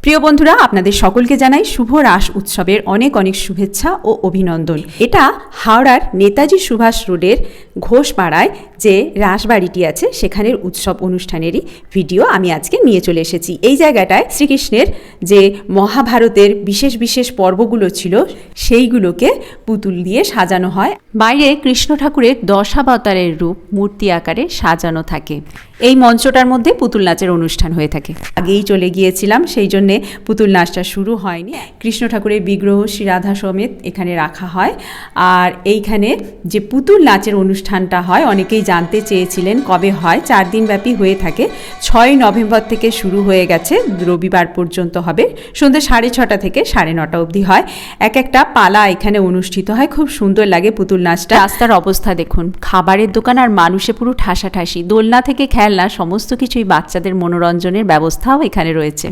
প্রিয় বন্ধুরা, আপনাদের সকলকে জানাই শুভ রাস উৎসবের অনেক অনেক শুভেচ্ছা ও অভিনন্দন। এটা হাওড়ার নেতাজি সুভাষ রোডের ঘোষপাড়ায় যে রাসবাড়িটি আছে সেখানের উৎসব অনুষ্ঠানেরই ভিডিও আমি আজকে নিয়ে চলে এসেছি। এই জায়গাটায় শ্রীকৃষ্ণের যে মহাভারতের বিশেষ বিশেষ পর্বগুলো ছিল সেইগুলোকে পুতুল দিয়ে সাজানো হয়। বাইরে কৃষ্ণ ঠাকুরের দশাবতারের রূপ মূর্তি আকারে সাজানো থাকে। এই মঞ্চটার মধ্যে পুতুল নাচের অনুষ্ঠান হয়ে থাকে। আগেই চলে গিয়েছিলাম, সেই জন্যে পুতুল নাচটা শুরু হয়নি। কৃষ্ণ ঠাকুরের বিগ্রহ শ্রী রাধা সমেত এখানে রাখা হয়। আর এইখানে যে পুতুল নাচের অনুষ্ঠানটা হয়, অনেকেই জানতে চেয়েছিলেন কবে হয়। 4 দিন ব্যাপী হয়ে থাকে। 6 নভেম্বর থেকে শুরু হয়ে গেছে, রবিবার পর্যন্ত হবে। সন্ধ্যে 6:30 থেকে 9:30 অবধি হয়। এক একটা পালা এখানে অনুষ্ঠিত হয়। খুব সুন্দর লাগে পুতুল নাচটা। রাস্তার অবস্থা দেখুন, খাবারের দোকান আর মানুষে পুরো ঠাসাঠাসি। দোলনা থেকে খেলনা সমস্ত কিছুই বাচ্চাদের মনোরঞ্জনের ব্যবস্থাও এখানে রয়েছে।